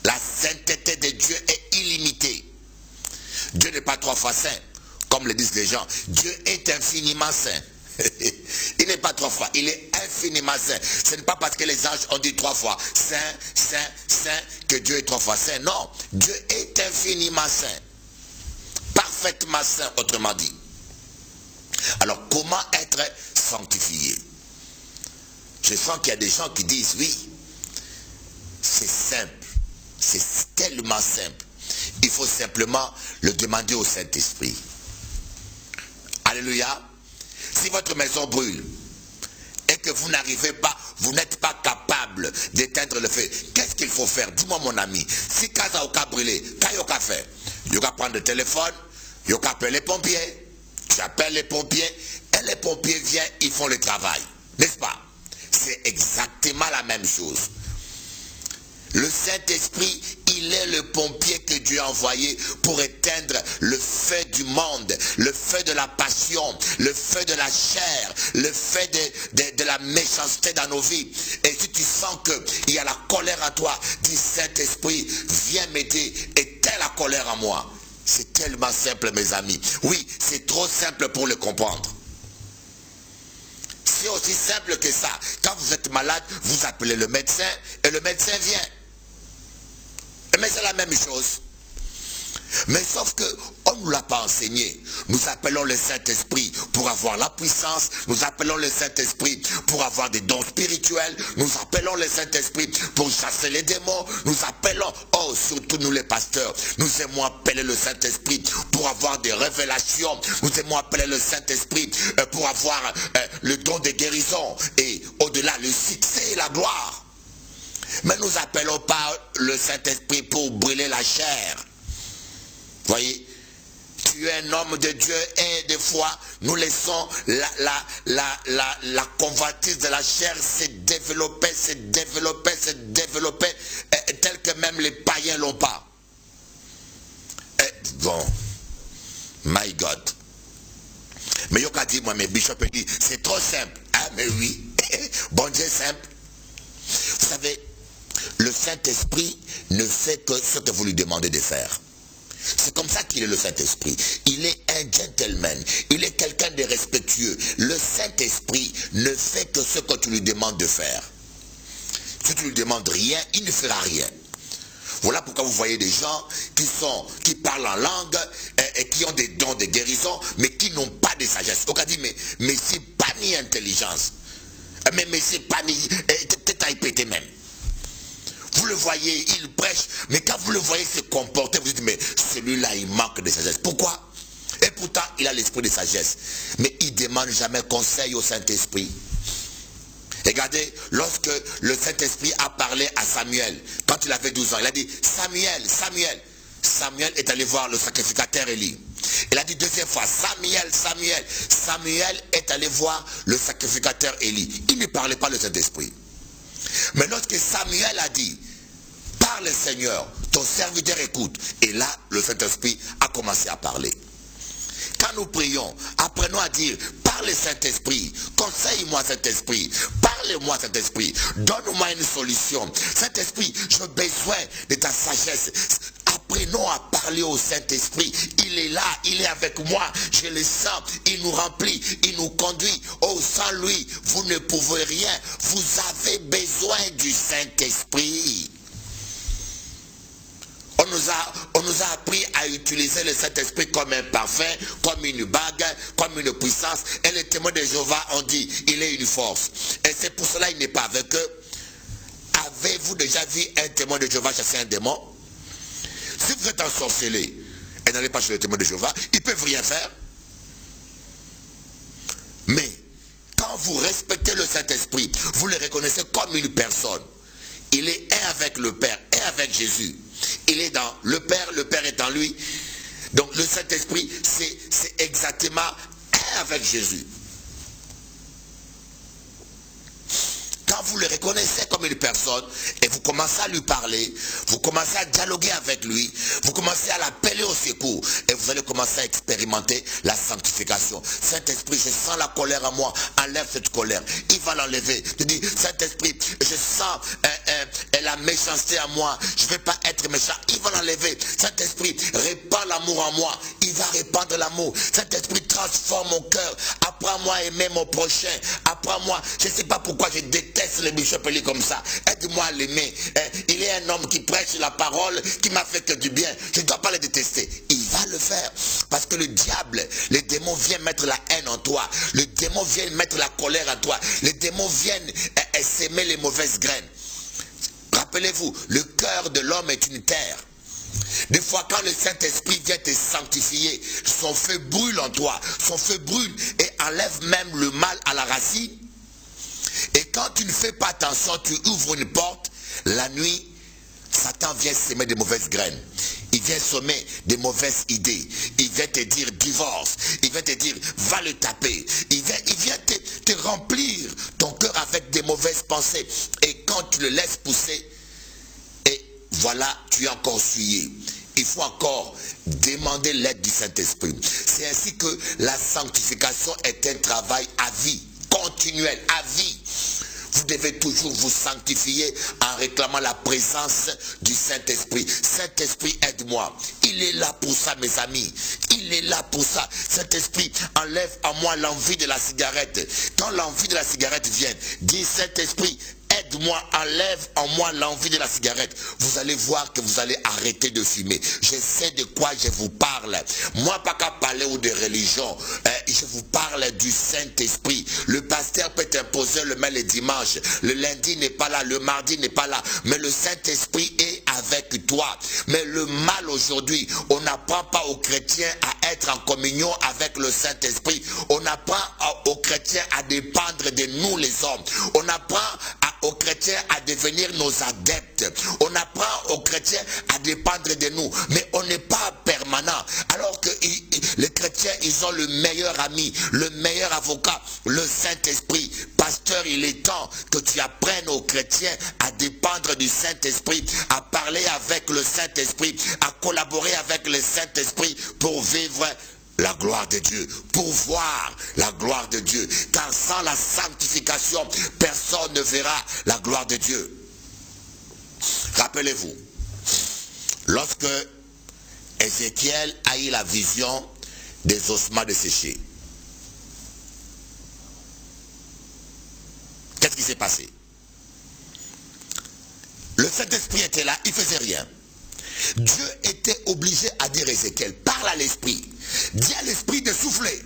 La sainteté de Dieu est illimitée. Dieu n'est pas 3 fois saint, comme le disent les gens. Dieu est infiniment saint. Il n'est pas 3 fois, il est infiniment saint. Ce n'est pas parce que les anges ont dit 3 fois saint, saint, saint que Dieu est 3 fois saint. Non, Dieu est infiniment saint. Parfaitement saint, autrement dit. Alors comment être sanctifié? Je sens qu'il y a des gens qui disent oui, c'est simple, c'est tellement simple. Il faut simplement le demander au Saint-Esprit. Alléluia. Si votre maison brûle et que vous n'arrivez pas, vous n'êtes pas capable d'éteindre le feu, qu'est-ce qu'il faut faire? Dis-moi mon ami. Si casa a brûlé, qu'est-ce qu'il faut faire? Il faut prendre le téléphone, il faut appeler les pompiers. Tu appelles les pompiers et les pompiers viennent, ils font le travail. N'est-ce pas? C'est exactement la même chose. Le Saint-Esprit, il est le pompier que Dieu a envoyé pour éteindre le feu du monde, le feu de la passion, le feu de la chair, le feu de la méchanceté dans nos vies. Et si tu sens qu'il y a la colère en toi, dis Saint-Esprit, viens m'aider, éteins la colère en moi. C'est tellement simple, mes amis. Oui, c'est trop simple pour le comprendre. C'est aussi simple que ça. Quand vous êtes malade, vous appelez le médecin et le médecin vient. Mais c'est la même chose. Mais sauf que on ne nous l'a pas enseigné. Nous appelons le Saint-Esprit pour avoir la puissance. Nous appelons le Saint-Esprit pour avoir des dons spirituels. Nous appelons le Saint-Esprit pour chasser les démons. Nous appelons, oh surtout nous les pasteurs, nous aimons appeler le Saint-Esprit pour avoir des révélations. Nous aimons appeler le Saint-Esprit pour avoir le don de guérison. Et au-delà, le succès et la gloire. Mais nous n'appelons pas le Saint-Esprit pour brûler la chair. Voyez, tu es un homme de Dieu et des fois nous laissons la convoitise de la chair se développer, tel que même les païens l'ont pas. Bon, my God. Mais il a dit, moi, mes Bishop dit, c'est trop simple. Ah, mais oui, bon Dieu simple. Vous savez, le Saint-Esprit ne fait que ce que vous lui demandez de faire. C'est comme ça qu'il est le Saint-Esprit. Il est un gentleman. Il est quelqu'un de respectueux. Le Saint-Esprit ne fait que ce que tu lui demandes de faire. Si tu lui demandes rien, il ne fera rien. Voilà pourquoi vous voyez des gens qui parlent en langue et qui ont des dons de guérison, mais qui n'ont pas de sagesse. Donc on dit, mais c'est pas ni intelligence. Mais c'est pas ni... Peut-être à y péter même. Vous le voyez, il prêche, mais quand vous le voyez se comporter, vous dites, mais celui-là, il manque de sagesse. Pourquoi? Et pourtant, il a l'esprit de sagesse. Mais il ne demande jamais conseil au Saint-Esprit. Regardez, lorsque le Saint-Esprit a parlé à Samuel, quand il avait 12 ans, il a dit, Samuel, Samuel. Samuel est allé voir le sacrificateur Élie. Il a dit deuxième fois, Samuel, Samuel. Samuel est allé voir le sacrificateur Élie. Il ne parlait pas le Saint-Esprit. Mais lorsque Samuel a dit, parle Seigneur, ton serviteur écoute. Et là, le Saint-Esprit a commencé à parler. Quand nous prions, apprenons à dire, parle Saint-Esprit, conseille-moi Saint-Esprit, parle-moi Saint-Esprit, donne-moi une solution. Saint-Esprit, j'ai besoin de ta sagesse. Apprenons à parler au Saint-Esprit. Il est là, il est avec moi, je le sens, il nous remplit, il nous conduit. Oh, sans lui, vous ne pouvez rien. Vous avez besoin du Saint-Esprit. On nous a appris à utiliser le Saint-Esprit comme un parfum, comme une bague, comme une puissance. Et les témoins de Jéhovah ont dit, il est une force. Et c'est pour cela qu'il n'est pas avec eux. Avez-vous déjà vu un témoin de Jéhovah chasser un démon? Si vous êtes ensorcelé et n'allez pas chez les témoins de Jéhovah, ils ne peuvent rien faire. Mais quand vous respectez le Saint-Esprit, vous le reconnaissez comme une personne. Il est un avec le Père, un avec Jésus. Il est dans le Père est en lui. Donc le Saint-Esprit, c'est exactement un avec Jésus. Quand vous le reconnaissez comme une personne et vous commencez à lui parler, vous commencez à dialoguer avec lui, vous commencez à l'appeler au secours et vous allez commencer à expérimenter la sanctification. Saint-Esprit, je sens la colère en moi, enlève cette colère. Il va l'enlever. Tu dis, Saint-Esprit, je sens la méchanceté en moi, je ne vais pas être méchant. Il va l'enlever. Saint-Esprit, répand l'amour en moi. Il va répandre l'amour. Saint-Esprit, transforme mon cœur. Apprends-moi à aimer mon prochain. Apprends-moi, je ne sais pas pourquoi je déteste le Bishop Élie comme ça. Aide-moi à l'aimer. Il est un homme qui prêche la parole, qui m'a fait que du bien. Je ne dois pas le détester. Il va le faire. Parce que le diable, les démons viennent mettre la haine en toi. Le démon vient mettre la colère en toi. Les démons viennent s'aimer les mauvaises graines. Rappelez-vous, le cœur de l'homme est une terre. Des fois, quand le Saint-Esprit vient te sanctifier, son feu brûle en toi. Son feu brûle et enlève même le mal à la racine. Et quand tu ne fais pas attention, tu ouvres une porte, la nuit, Satan vient semer de mauvaises graines. Il vient semer de mauvaises idées. Il vient te dire divorce. Il vient te dire va le taper. Il vient te remplir ton cœur avec des mauvaises pensées. Et quand tu le laisses pousser, et voilà, tu es encore souillé. Il faut encore demander l'aide du Saint-Esprit. C'est ainsi que la sanctification est un travail à vie, continuel, à vie. Vous devez toujours vous sanctifier en réclamant la présence du Saint-Esprit. Saint-Esprit, aide-moi. Il est là pour ça, mes amis. Il est là pour ça. Saint-Esprit, enlève en moi l'envie de la cigarette. Quand l'envie de la cigarette vient, dis Saint-Esprit, aide-moi, enlève en moi l'envie de la cigarette. Vous allez voir que vous allez arrêter de fumer. Je sais de quoi je vous parle. Moi, pas qu'à parler ou de religion. Je vous parle du Saint-Esprit. Le pasteur peut imposer le mail le dimanche. Le lundi n'est pas là, le mardi n'est pas là. Mais le Saint-Esprit est avec toi. Mais le mal aujourd'hui, on n'apprend pas aux chrétiens à être en communion avec le Saint-Esprit. On apprend aux chrétiens à dépendre de nous les hommes. On apprend aux chrétiens à devenir nos adeptes. On apprend aux chrétiens à dépendre de nous. Mais on n'est pas permanent. Alors que les chrétiens chrétiens, ils ont le meilleur ami, le meilleur avocat, le Saint-Esprit. Pasteur, il est temps que tu apprennes aux chrétiens à dépendre du Saint-Esprit, à parler avec le Saint-Esprit, à collaborer avec le Saint-Esprit pour vivre la gloire de Dieu, pour voir la gloire de Dieu. Car sans la sanctification, personne ne verra la gloire de Dieu. Rappelez-vous, lorsque Ézéchiel a eu la vision des ossements desséchés, qu'est-ce qui s'est passé? Le Saint-Esprit était là, il ne faisait rien. Dieu était obligé à dire à Ézéchiel, parle à l'Esprit, dis à l'Esprit de souffler.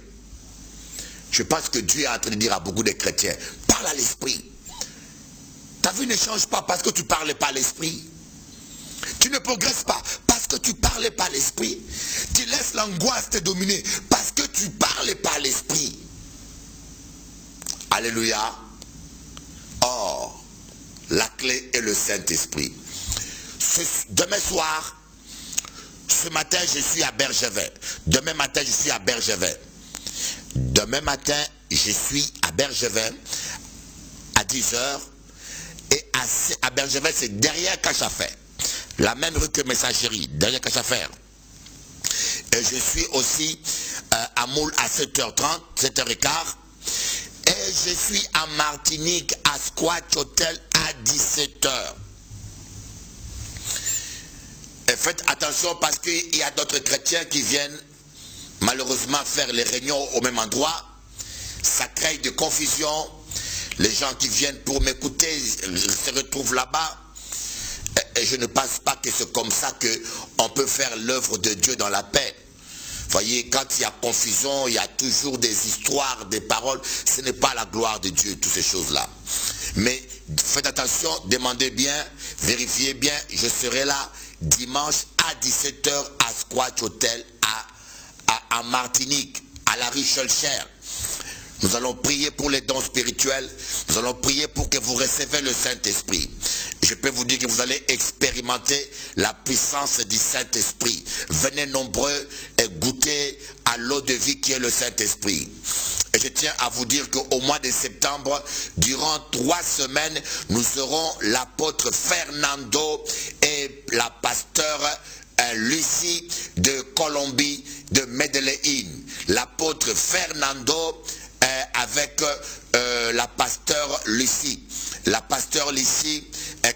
Je pense que Dieu est en train de dire à beaucoup de chrétiens, parle à l'Esprit. Ta vie ne change pas parce que tu ne parles pas à l'Esprit. Tu ne progresses pas parce que tu ne parles pas à l'Esprit. Tu laisses l'angoisse te dominer parce que tu ne parles pas à l'Esprit. Alléluia. Or, la clé est le Saint-Esprit. Demain soir, ce matin, je suis à Bergevin. Demain matin, je suis à Bergevin. Demain matin, je suis à Bergevin à 10h. Et à Bergevin, c'est derrière Cachafer. La même rue que Messagerie, derrière Cachafer. Et je suis aussi à Moule à 7h30, 7h15. Et je suis à Martinique, à Squatch Hotel à 17h. Et faites attention parce qu'il y a d'autres chrétiens qui viennent malheureusement faire les réunions au même endroit. Ça crée de confusion. Les gens qui viennent pour m'écouter se retrouvent là-bas. Et je ne pense pas que c'est comme ça qu'on peut faire l'œuvre de Dieu dans la paix. Voyez, quand il y a confusion, il y a toujours des histoires, des paroles. Ce n'est pas la gloire de Dieu, toutes ces choses-là. Mais faites attention, demandez bien, vérifiez bien. Je serai là dimanche à 17h à Squatch Hotel à Martinique, à la rue Schulcher. Nous allons prier pour les dons spirituels. Nous allons prier pour que vous receviez le Saint-Esprit. Je peux vous dire que vous allez expérimenter la puissance du Saint-Esprit. Venez nombreux et goûtez à l'eau de vie qui est le Saint-Esprit. Et je tiens à vous dire qu'au mois de septembre, durant 3 semaines, nous aurons l'apôtre Fernando et la pasteure Lucie de Colombie, de Medellín. L'apôtre Fernando avec la pasteure Lucie. La pasteure Lucie,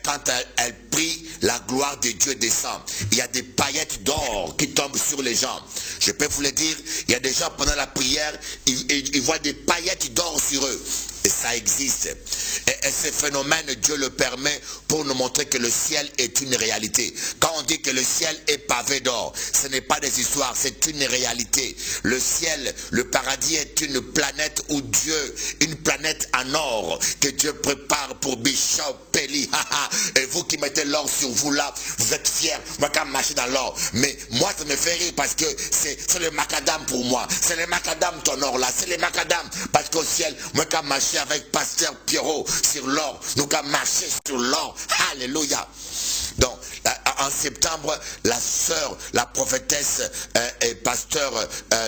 quand elle prie, la gloire de Dieu descend. Il y a des paillettes d'or qui tombent sur les gens. Je peux vous le dire, il y a des gens pendant la prière, ils voient des paillettes d'or sur eux. Et ça existe. Et ce phénomène, Dieu le permet pour nous montrer que le ciel est une réalité. Quand on dit que le ciel est pavé d'or, ce n'est pas des histoires, c'est une réalité. Le ciel, le paradis est une planète où Dieu, une planète en or, que Dieu prépare pour Bishop Pelly. Et vous qui mettez l'or sur vous là, vous êtes fiers. Moi quand je marche dans l'or. Mais moi ça me fait rire parce que c'est le macadam pour moi. C'est le macadam ton or là. C'est le macadam. Parce qu'au ciel, moi quand je marche avec pasteur Pierrot sur l'or, nous allons marcher sur l'or. Alléluia. Donc en septembre, la sœur, la prophétesse et pasteur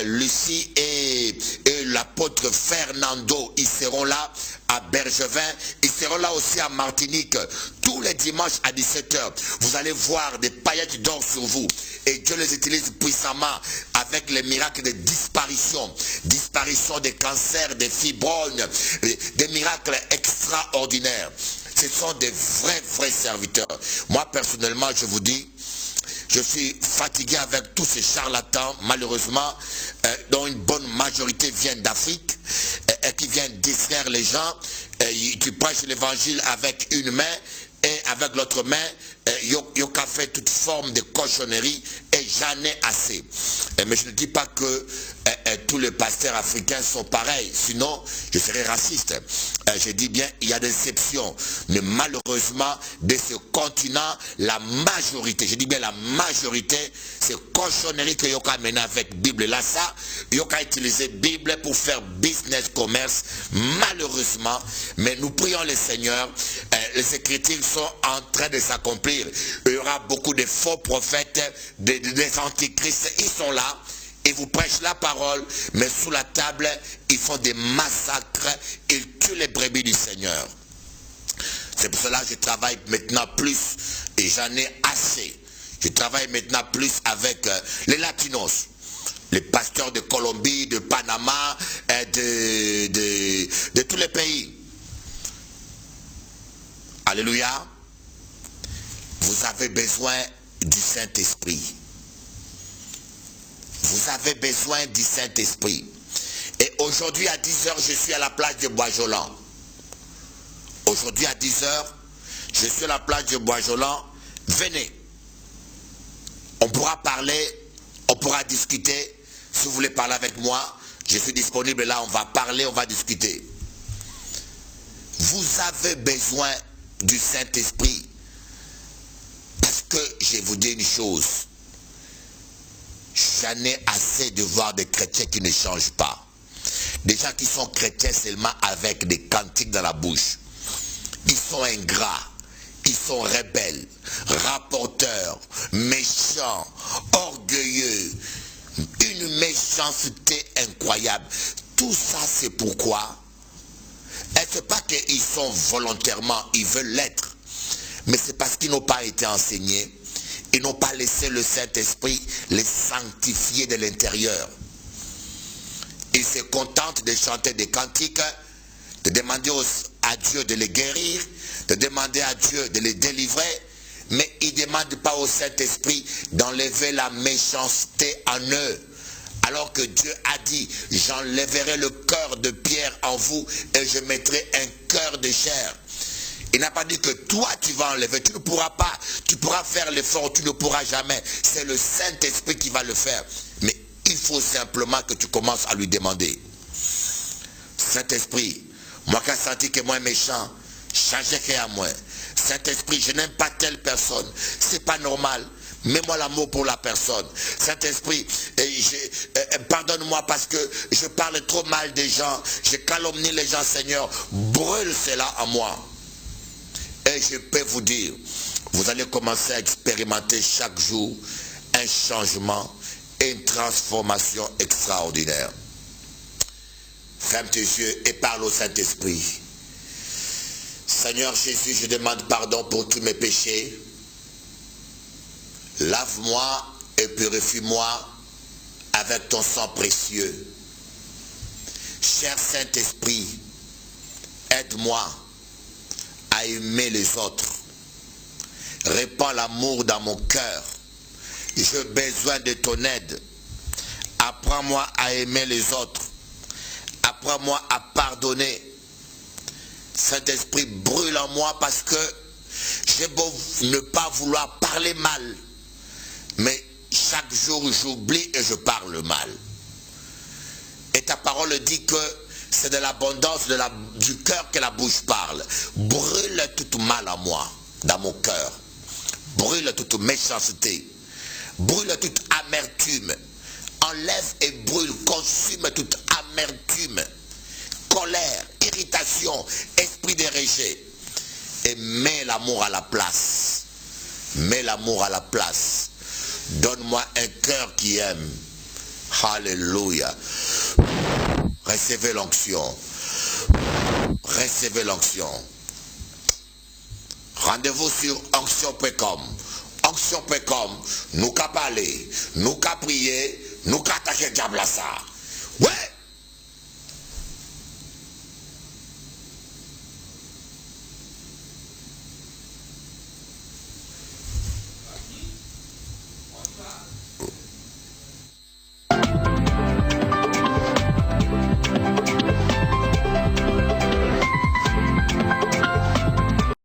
Lucie et l'apôtre Fernando, ils seront là à Bergevin, ils seront là aussi à Martinique tous les dimanches à 17h. Vous allez voir des paillettes d'or sur vous et Dieu les utilise puissamment avec les miracles de disparition des cancers, des fibromes, des miracles extraordinaires. Ce sont des vrais serviteurs. Moi personnellement, je vous dis, je suis fatigué avec tous ces charlatans, malheureusement, dont une bonne majorité viennent d'Afrique et qui viennent distraire les gens. Tu prêches l'évangile avec une main et avec l'autre main, Yoka fait toute forme de cochonnerie et j'en ai assez. Mais je ne dis pas que tous les pasteurs africains sont pareils, sinon je serais raciste. Je dis bien, il y a des exceptions, mais malheureusement, de ce continent, la majorité, je dis bien la majorité, c'est cochonnerie que Yoka mène avec Bible. Là, ça, Yoka utilisé Bible pour faire business, commerce, malheureusement, mais nous prions le Seigneur, les Écritures sont en train de s'accomplir. Il y aura beaucoup de faux prophètes, des antichrists, ils sont là. Ils vous prêchent la parole, mais sous la table, ils font des massacres, ils tuent les brebis du Seigneur. C'est pour cela que je travaille maintenant plus, et j'en ai assez. Je travaille maintenant plus avec les Latinos, les pasteurs de Colombie, de Panama, de tous les pays. Alléluia. Vous avez besoin du Saint-Esprit. Vous avez besoin du Saint-Esprit. Et aujourd'hui à 10 h, je suis à la plage de Bois-Jolan. Aujourd'hui à 10 h, je suis à la plage de Bois-Jolan. Venez. On pourra parler, on pourra discuter. Si vous voulez parler avec moi, je suis disponible là, on va parler, on va discuter. Vous avez besoin du Saint-Esprit. Parce que je vous dis une chose. J'en ai assez de voir des chrétiens qui ne changent pas. Des gens qui sont chrétiens seulement avec des cantiques dans la bouche. Ils sont ingrats. Ils sont rebelles, rapporteurs, méchants, orgueilleux. Une méchanceté incroyable. Tout ça, c'est pourquoi? Ce n'est pas qu'ils sont volontairement, ils veulent l'être. Mais c'est parce qu'ils n'ont pas été enseignés. Ils n'ont pas laissé le Saint-Esprit les sanctifier de l'intérieur. Ils se contentent de chanter des cantiques, de demander à Dieu de les guérir, de demander à Dieu de les délivrer, mais ils ne demandent pas au Saint-Esprit d'enlever la méchanceté en eux. Alors que Dieu a dit, j'enlèverai le cœur de pierre en vous et je mettrai un cœur de chair. Il n'a pas dit que toi tu vas enlever, tu ne pourras pas, tu pourras faire l'effort, tu ne pourras jamais. C'est le Saint-Esprit qui va le faire. Mais il faut simplement que tu commences à lui demander. Saint-Esprit, moi qui ai senti que moi méchant, changez que à moi. Saint-Esprit, je n'aime pas telle personne, c'est pas normal. Mets-moi l'amour pour la personne. Saint-Esprit, pardonne-moi parce que je parle trop mal des gens, je calomnie les gens, Seigneur. Brûle cela en moi. Et je peux vous dire, vous allez commencer à expérimenter chaque jour un changement et une transformation extraordinaire. Ferme tes yeux et parle au Saint-Esprit. Seigneur Jésus, je demande pardon pour tous mes péchés. Lave-moi et purifie-moi avec ton sang précieux. Cher Saint-Esprit, aide-moi à aimer les autres. Répands l'amour dans mon cœur. J'ai besoin de ton aide. Apprends-moi à aimer les autres. Apprends-moi à pardonner. Saint-Esprit, brûle en moi parce que j'ai beau ne pas vouloir parler mal, mais chaque jour j'oublie et je parle mal. Et ta parole dit que c'est de l'abondance du cœur que la bouche parle. Brûle tout mal en moi, dans mon cœur. Brûle toute méchanceté. Brûle toute amertume. Enlève et brûle, consume toute amertume, colère, irritation, esprit de rejet. Et mets l'amour à la place. Mets l'amour à la place. Donne-moi un cœur qui aime. Alléluia. Recevez l'onction. Recevez l'onction. Rendez-vous sur onction.com. Onction.com. Nous qu'à parler, nous qu'à prier, nous qu'à attacher diable à ça. Ouais.